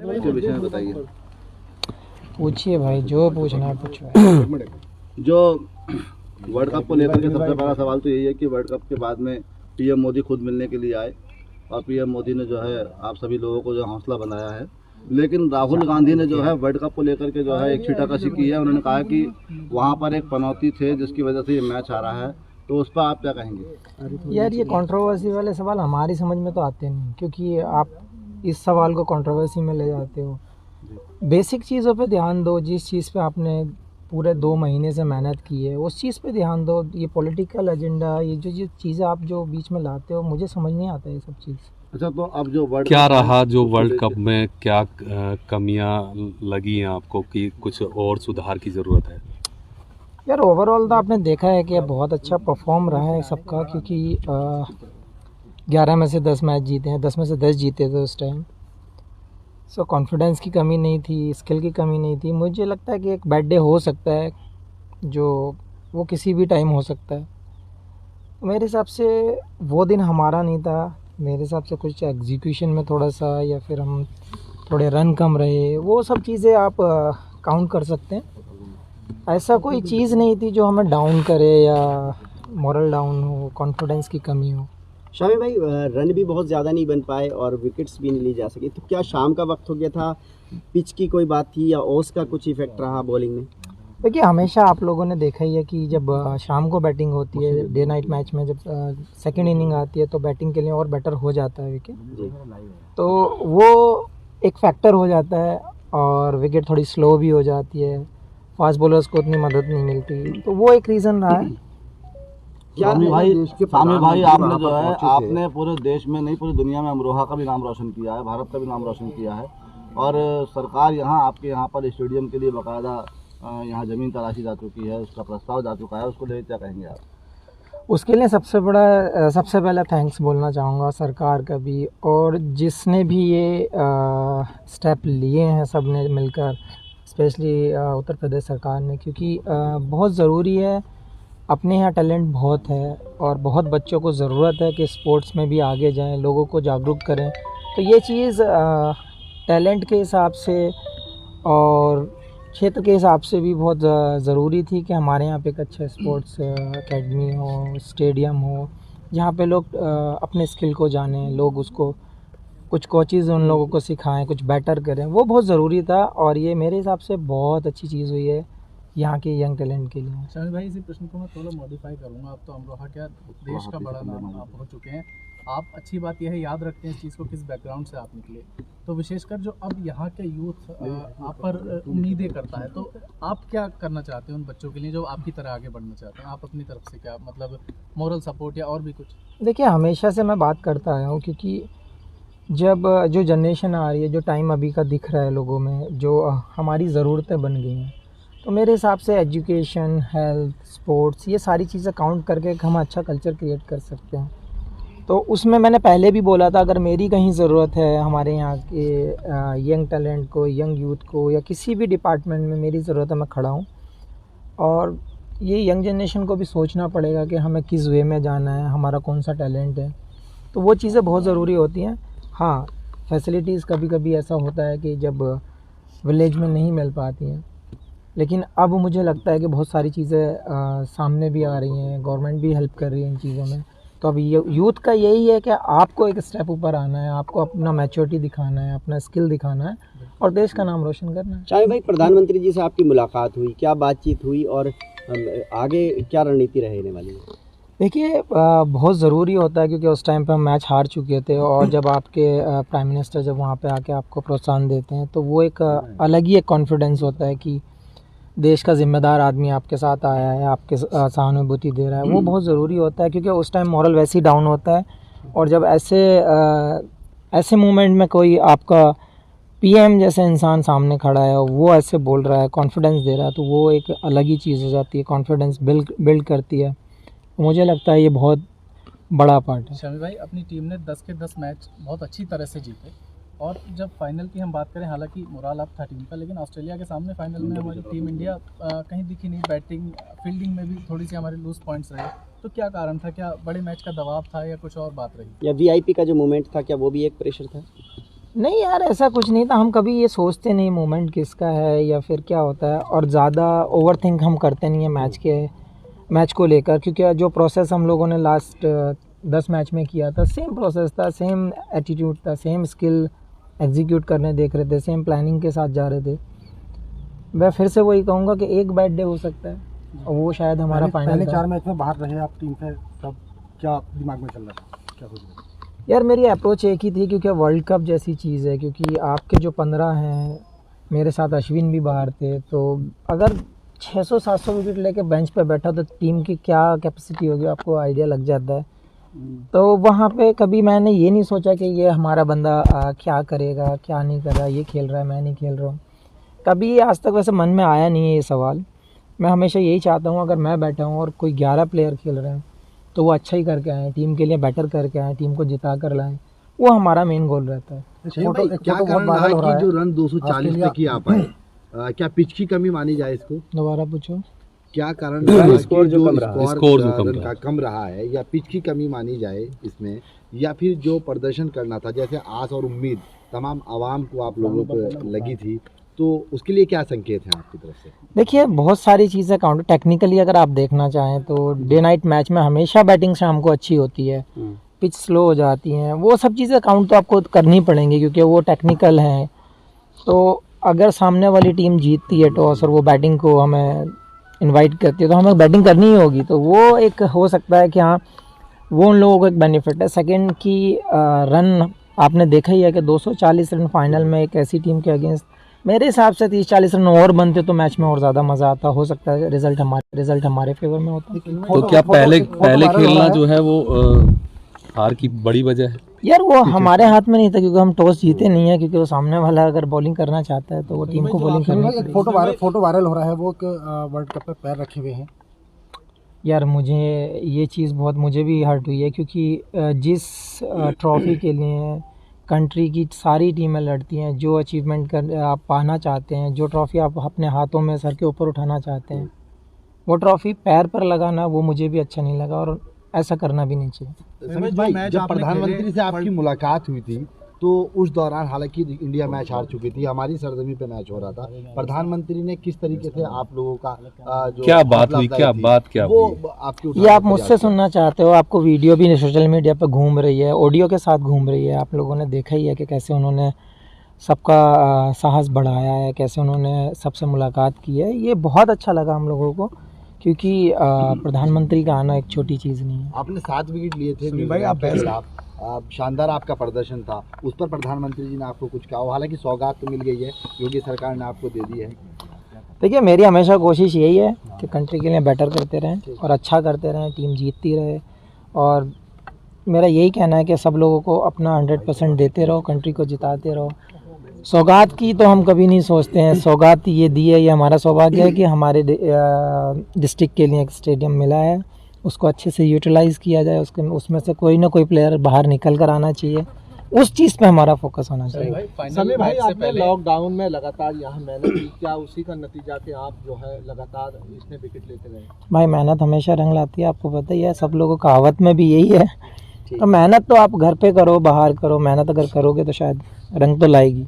इसके विषय में बताइए। पूछिए भाई, जो पूछना है पूछो। जो वर्ल्ड कप को लेकर के सबसे बड़ा सवाल तो यही है कि वर्ल्ड कप के बाद में पीएम मोदी खुद मिलने के लिए आए और पीएम मोदी ने जो है आप सभी लोगों को जो हौसला बनाया है, लेकिन राहुल गांधी ने जो है वर्ल्ड कप को लेकर के जो है एक छीटाकशी की है। उन्होंने कहा कि वहां पर एक पनौती थे जिसकी वजह से ये मैच हारा है, तो उस पर आप क्या कहेंगे? यार ये कंट्रोवर्सी वाले सवाल हमारी समझ में तो आते नहीं, क्योंकि आप इस सवाल को कंट्रोवर्सी में ले जाते हो। बेसिक चीज़ों पे ध्यान दो, जिस चीज़ पे आपने पूरे 2 महीने से मेहनत की है उस चीज़ पे ध्यान दो। ये पॉलिटिकल एजेंडा, ये जो चीज़ें आप जो बीच में लाते हो, मुझे समझ नहीं आता ये सब चीज़। अच्छा, तो अब जो वर्ल्ड क्या रहा जो वर्ल्ड कप में क्या कमियां लगी हैं आपको कि कुछ और सुधार की ज़रूरत है? यार ओवरऑल तो आपने देखा है कि बहुत अच्छा परफॉर्म रहा है सबका, क्योंकि 11 में से 10 मैच जीते हैं, 10 में से 10 जीते थे उस टाइम। सो कॉन्फिडेंस की कमी नहीं थी, स्किल की कमी नहीं थी। मुझे लगता है कि एक बैड डे हो सकता है, जो वो किसी भी टाइम हो सकता है। मेरे हिसाब से वो दिन हमारा नहीं था। मेरे हिसाब से कुछ एग्जीक्यूशन में थोड़ा सा, या फिर हम थोड़े रन कम रहे, वो सब चीज़ें आप काउंट कर सकते हैं। ऐसा कोई चीज़ नहीं थी जो हमें डाउन करे या मोरल डाउन हो, कॉन्फिडेंस की कमी हो। शामी भाई, रन भी बहुत ज़्यादा नहीं बन पाए और विकेट्स भी नहीं ली जा सकी, तो क्या शाम का वक्त हो गया था, पिच की कोई बात थी, या ओस का कुछ इफेक्ट रहा बॉलिंग में? देखिए, हमेशा आप लोगों ने देखा ही है कि जब शाम को बैटिंग होती है, डे नाइट मैच में जब सेकंड इनिंग आती है, तो बैटिंग के लिए और बेटर हो जाता है विकेट। तो वो एक फैक्टर हो जाता है और विकेट थोड़ी स्लो भी हो जाती है, फास्ट बॉलर्स को उतनी मदद नहीं मिलती, तो वो एक रीज़न रहा है। स्वामी भाई आपने जो है आपने पूरे देश में नहीं पूरी दुनिया में अमरोहा का भी नाम रोशन किया है, भारत का भी नाम रोशन किया है, और सरकार यहाँ आपके यहाँ पर स्टेडियम के लिए बाकायदा यहाँ ज़मीन तलाशी जा चुकी है, उसका प्रस्ताव जा चुका है, उसको लेकर क्या कहेंगे आप? उसके लिए सबसे पहले थैंक्स बोलना चाहूँगा सरकार का भी, और जिसने भी ये स्टेप लिए हैं सब ने मिलकर, स्पेशली उत्तर प्रदेश सरकार ने, क्योंकि बहुत ज़रूरी है। अपने यहाँ टैलेंट बहुत है और बहुत बच्चों को ज़रूरत है कि स्पोर्ट्स में भी आगे जाएं, लोगों को जागरूक करें। तो ये चीज़ टैलेंट के हिसाब से और क्षेत्र के हिसाब से भी बहुत ज़रूरी थी कि हमारे यहाँ पे एक अच्छा स्पोर्ट्स एकेडमी हो, स्टेडियम हो, जहाँ पे लोग अपने स्किल को जानें, लोग उसको कुछ कोचेज़ उन लोगों को सिखाएं, कुछ बेटर करें। वो बहुत ज़रूरी था और ये मेरे हिसाब से बहुत अच्छी चीज़ हुई है यहाँ के यंग टैलेंट के लिए। शामिल भाई, इसी प्रश्न को मैं थोड़ा मॉडिफाई करूँगा। आप तो अमरोहा क्या देश का बड़ा नाम आप हो चुके हैं, आप अच्छी बात यह है याद रखते हैं इस चीज़ को, किस बैकग्राउंड से आप निकले। तो विशेषकर जो अब यहाँ के यूथ आप पर उम्मीदें करता है, तो आप क्या करना चाहते हैं उन बच्चों के लिए जो आपकी तरह आगे बढ़ना चाहते हैं? आप अपनी तरफ से क्या मतलब मॉरल सपोर्ट या और भी कुछ? देखिए, हमेशा से मैं बात करता आया हूँ, क्योंकि जब जो जनरेशन आ रही है, जो टाइम अभी का दिख रहा है लोगों में, जो हमारी ज़रूरतें बन गई हैं, तो मेरे हिसाब से एजुकेशन, हेल्थ, स्पोर्ट्स, ये सारी चीज़ें काउंट करके हम अच्छा कल्चर क्रिएट कर सकते हैं। तो उसमें मैंने पहले भी बोला था, अगर मेरी कहीं ज़रूरत है हमारे यहाँ के यंग टैलेंट को, यंग यूथ को, या किसी भी डिपार्टमेंट में मेरी ज़रूरत है, मैं खड़ा हूँ। और ये यंग जनरेशन को भी सोचना पड़ेगा कि हमें किस वे में जाना है, हमारा कौन सा टैलेंट है, तो वो चीज़ें बहुत ज़रूरी होती हैं। हाँ, फैसिलिटीज़ कभी कभी ऐसा होता है कि जब विलेज में नहीं मिल पाती हैं, लेकिन अब मुझे लगता है कि बहुत सारी चीज़ें सामने भी आ रही हैं, गवर्नमेंट भी हेल्प कर रही है इन चीज़ों में। तो अब यूथ का यही है कि आपको एक स्टेप ऊपर आना है, आपको अपना मैच्योरिटी दिखाना है, अपना स्किल दिखाना है और देश का नाम रोशन करना है। शामी भाई, प्रधानमंत्री जी से आपकी मुलाकात हुई, क्या बातचीत हुई और आगे क्या रणनीति रहने वाली है? देखिए, बहुत ज़रूरी होता है, क्योंकि उस टाइम पे हम मैच हार चुके थे, और जब आपके प्राइम मिनिस्टर जब वहाँ पे आके आपको प्रोत्साहन देते हैं, तो वो एक अलग ही एक कॉन्फिडेंस होता है कि देश का ज़िम्मेदार आदमी आपके साथ आया है, आपके सहानुभूति दे रहा है। वो बहुत ज़रूरी होता है, क्योंकि उस टाइम मॉरल वैसे ही डाउन होता है, और जब ऐसे मोमेंट में कोई आपका पीएम जैसे इंसान सामने खड़ा है और वो ऐसे बोल रहा है, कॉन्फिडेंस दे रहा है, तो वो एक अलग ही चीज़ हो जाती है, कॉन्फिडेंस बिल्ड करती है। मुझे लगता है ये बहुत बड़ा पार्ट है। शामी भाई, अपनी टीम ने 10 के 10 मैच बहुत अच्छी तरह से जीते, और जब फाइनल की हम बात करें, हालांकि मोराल अब था टीम का, लेकिन ऑस्ट्रेलिया के सामने फाइनल में हमारी टीम इंडिया कहीं दिखी नहीं। बैटिंग, फील्डिंग में भी थोड़ी सी हमारे लूज पॉइंट्स रहे। तो क्या कारण था? क्या बड़े मैच का दबाव था या कुछ और बात रही? या वीआईपी का जो मोमेंट था, क्या वो भी एक प्रेशर था? नहीं यार, ऐसा कुछ नहीं था। हम कभी ये सोचते नहीं मोमेंट किसका है या फिर क्या होता है, और ज़्यादा ओवर थिंक हम करते नहीं है मैच को लेकर, क्योंकि जो प्रोसेस हम लोगों ने लास्ट 10 मैच में किया था, सेम प्रोसेस था, सेम एटीट्यूड था, सेम स्किल एग्जीक्यूट करने देख रहे थे, सेम प्लानिंग के साथ जा रहे थे। मैं फिर से वही कहूँगा कि एक बैड डे हो सकता है और वो शायद हमारा फाइनल पहले था। 4 मैच में बाहर रहे आप टीम से, तब क्या दिमाग में चल रहा था, क्या सोच रहे थे? यार मेरी अप्रोच एक ही थी, क्योंकि वर्ल्ड कप जैसी चीज़ है, क्योंकि आपके जो 15 हैं, मेरे साथ अश्विन भी बाहर थे, तो अगर 600-700 विकेट लेके बेंच पे बैठा तो टीम की क्या कैपेसिटी होगी आपको आइडिया लग जाता है। तो वहाँ पे कभी मैंने ये नहीं सोचा कि ये हमारा बंदा क्या करेगा क्या नहीं कर रहा, ये खेल रहा है मैं नहीं खेल रहा हूँ, कभी आज तक वैसे मन में आया नहीं है ये सवाल। मैं हमेशा यही चाहता हूँ, अगर मैं बैठा हूँ और कोई 11 प्लेयर खेल रहे हैं तो वो अच्छा ही करके आएँ, टीम के लिए बेटर करके आएँ, टीम को जिता कर लाएँ, वो हमारा मेन गोल रहता है। क्या कारण रहा कि जो रन 240 पे किया आप आए, क्या पिच की कमी मानी जाए इसको? दोबारा पूछो। क्या कारण रहा स्कोर कि जो जो कम रहा, स्कोर जो रन का कम रहा है, या पिच की कमी मानी जाए इसमें, या फिर जो प्रदर्शन करना था, जैसे आस और उम्मीद तमाम आवाम को आप लोगों पर लगी थी, तो उसके लिए क्या संकेत हैं आपकी तरफ से? देखिए बहुत सारी चीज़ें काउंट, टेक्निकली अगर आप देखना चाहें तो डे नाइट मैच में हमेशा बैटिंग शाम को अच्छी होती है, पिच स्लो हो जाती हैं, वो सब चीज़ें काउंट तो आपको करनी पड़ेंगी क्योंकि वो टेक्निकल हैं। तो अगर सामने वाली टीम जीतती है टॉस और वो बैटिंग को हमें इनवाइट करती है तो हमें बैटिंग करनी ही होगी, तो वो एक हो सकता है कि हाँ वो उन लोगों को एक बेनिफिट है। सेकंड की रन आपने देखा ही है कि 240 रन फाइनल में एक ऐसी टीम के अगेंस्ट, मेरे हिसाब से 30-40 रन और बनते तो मैच में और ज़्यादा मज़ा आता, हो सकता है रिजल्ट हमारे फेवर में होता। तो क्या पहले खेलना जो है वो हार की बड़ी वजह है? यार वो हमारे हाथ में नहीं था क्योंकि हम टॉस जीते नहीं है, क्योंकि वो सामने वाला अगर बॉलिंग करना चाहता है तो वो टीम को बॉलिंग करनी एक पड़ेगी। फोटो वायरल हो रहा है, वो वर्ल्ड कप पे पैर रखे हुए हैं। यार मुझे ये चीज़ बहुत मुझे भी हर्ट हुई है, क्योंकि जिस ट्रॉफी के लिए कंट्री की सारी टीमें लड़ती हैं, जो अचीवमेंट कर आप पाना चाहते हैं, जो ट्रॉफ़ी आप अपने हाथों में सर के ऊपर उठाना चाहते हैं, वो ट्रॉफ़ी पैर पर लगाना वो मुझे भी अच्छा नहीं लगा और ऐसा करना भी नहीं चाहिए। समीर भाई, जब प्रधानमंत्री से आपकी मुलाकात हुई थी तो उस दौरान हालांकि इंडिया मैच हार चुकी थी, हमारी सरजमी पे मैच हो रहा था, प्रधानमंत्री ने किस तरीके से आप लोगों का जो क्या बात हुई, क्या बात क्या वो हुई? आपके ये आप मुझसे सुनना चाहते हो? आपको वीडियो भी सोशल मीडिया पर घूम रही है, ऑडियो के साथ घूम रही है, आप लोगों ने देखा ही है कि कैसे उन्होंने सबका साहस बढ़ाया है, कैसे उन्होंने सबसे मुलाकात की है। ये बहुत अच्छा लगा हम लोगों को, क्योंकि प्रधानमंत्री का आना एक छोटी चीज़ नहीं है। आपने 7 विकेट लिए थे भाई, आप शानदार आपका प्रदर्शन था, उस पर प्रधानमंत्री जी ने आपको कुछ कहा? हालांकि सौगात तो मिल गई है, योगी सरकार ने आपको दे दी है। देखिए मेरी हमेशा कोशिश यही है कि कंट्री के लिए बेटर करते रहें और अच्छा करते रहें, टीम जीतती रहे, और मेरा यही कहना है कि सब लोगों को अपना 100% देते रहो, कंट्री को जिताते रहो। सौगात की तो हम कभी नहीं सोचते हैं, सौगात ये दी है, ये हमारा सौभाग्य है कि हमारे डिस्ट्रिक्ट के लिए एक स्टेडियम मिला है, उसको अच्छे से यूटिलाइज़ किया जाए, उसमें से कोई ना कोई प्लेयर बाहर निकल कर आना चाहिए, उस चीज़ पे हमारा फोकस होना चाहिए। समीर भाई, आपने लॉकडाउन में लगातार यहाँ मेहनत की, क्या उसी का नतीजा कि आप जो है लगातार इतने विकेट लेते रहे? भाई मेहनत हमेशा रंग लाती है, आपको पता ही है, सब लोगों कहावत में भी यही है। तो मेहनत तो आप घर पे करो, बाहर करो, मेहनत अगर करोगे तो शायद रंग तो लाएगी।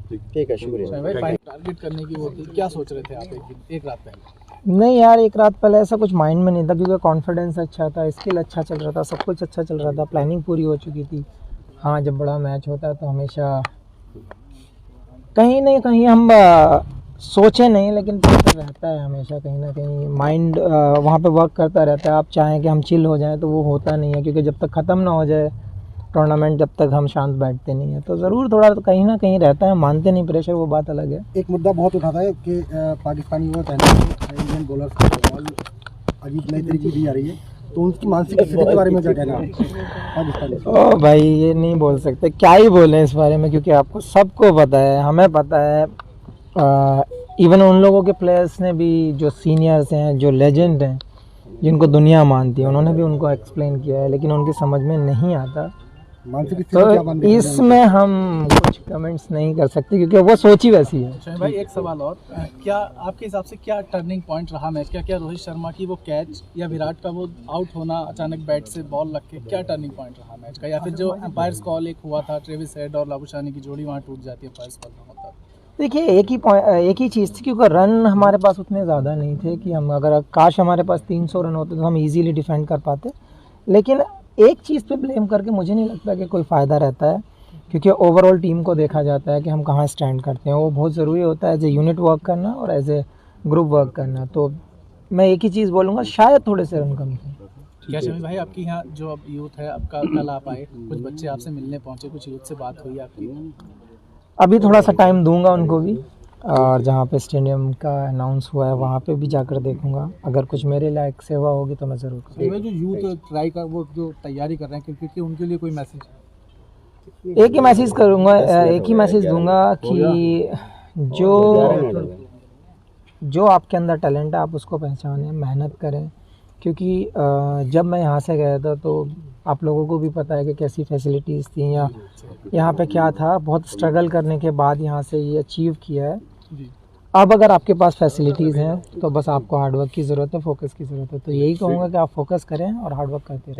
ठीक है, शुक्रिया। टारगेट करने की वो थी, क्या सोच रहे थे आप एक रात पहले? नहीं यार, एक रात पहले ऐसा कुछ माइंड में नहीं था, क्योंकि कॉन्फिडेंस अच्छा था, स्किल अच्छा चल रहा था, सब कुछ अच्छा चल रहा था, प्लानिंग पूरी हो चुकी थी। हाँ, जब बड़ा मैच होता है तो हमेशा कहीं ना कहीं हम सोचे नहीं, लेकिन प्रेशर रहता है हमेशा, कहीं ना कहीं माइंड वहाँ पे वर्क करता रहता है। आप चाहें कि हम चिल हो जाएं तो वो होता नहीं है, क्योंकि जब तक ख़त्म ना हो जाए टूर्नामेंट, जब तक हम शांत बैठते नहीं हैं, तो ज़रूर थोड़ा तो कहीं ना कहीं रहता है, मानते नहीं प्रेशर, वो बात अलग है। एक मुद्दा बहुत उठाता है कि पाकिस्तानी वो इंडियन बॉलर्स को बॉल अजीब नई तरीके की दी जा रही है, तो उनकी मानसिक स्थिति के बारे में क्या कहना है पाकिस्तानी? ओ भाई, ये नहीं बोल सकते, क्या ही बोलें इस बारे में, क्योंकि आपको सबको पता है, हमें पता है, इवन उन लोगों के प्लेयर्स ने भी, जो सीनियर्स हैं, जो लेजेंड हैं, जिनको दुनिया मानती है, उन्होंने भी उनको एक्सप्लेन किया है, लेकिन उनकी समझ में नहीं आता। मानसिक स्थिति तो क्या बन रही है? इसमें हम कुछ कमेंट्स नहीं कर सकते क्योंकि वो सोच ही वैसी है। शमी भाई एक सवाल और, क्या आपके हिसाब से क्या टर्निंग पॉइंट रहा मैच का? क्या रोहित शर्मा की वो कैच या विराट का वो आउट होना अचानक बैट से बॉल लग के, क्या टर्निंग पॉइंट रहा मैच का? या फिर जो एम्पायर्स कॉल एक हुआ था, ट्रेविस हेड और लाबुशानी की जोड़ी वहाँ टूट जाती है एम्पायर्स कॉल का मतलब? देखिए एक ही चीज़ थी क्योंकि रन हमारे पास उतने ज़्यादा नहीं थे कि हम अगर काश हमारे पास 300 रन होते तो हम इजीली डिफेंड कर पाते। लेकिन एक चीज़ पे ब्लेम करके मुझे नहीं लगता कि कोई फ़ायदा रहता है, क्योंकि ओवरऑल टीम को देखा जाता है कि हम कहाँ स्टैंड करते हैं। वो बहुत ज़रूरी होता है एज ए यूनिट वर्क करना और एज ए ग्रुप वर्क करना। तो मैं एक ही चीज़ बोलूँगा, शायद थोड़े से रन कम थे। क्या शमी भाई आपकी यहाँ जो अब यूथ है, आपका कल आप आए, कुछ बच्चे आपसे मिलने पहुँचे, कुछ यूथ से बात हुई आपकी? अभी थोड़ा सा टाइम दूंगा उनको भी, और जहाँ पे स्टेडियम का अनाउंस हुआ है वहाँ पे भी जाकर देखूंगा। अगर कुछ मेरे लायक सेवा होगी तो मैं ज़रूर करूँगा। जो यूथ ट्राई कर वो जो तैयारी कर रहे हैं क्रिकेट की, उनके लिए कोई मैसेज? एक ही मैसेज करूँगा, एक ही मैसेज दूंगा कि जो आपके अंदर टैलेंट है आप उसको पहचानें, मेहनत करें। क्योंकि जब मैं यहाँ से गया था तो आप लोगों को भी पता है कि कैसी फैसिलिटीज़ थी या यहाँ पे क्या था। बहुत स्ट्रगल करने के बाद यहाँ से ये अचीव किया है। अब अगर आपके पास फैसिलिटीज़ हैं तो बस आपको हार्डवर्क की ज़रूरत है, फोकस की ज़रूरत है। तो यही कहूँगा कि आप फोकस करें और हार्डवर्क करते रहें।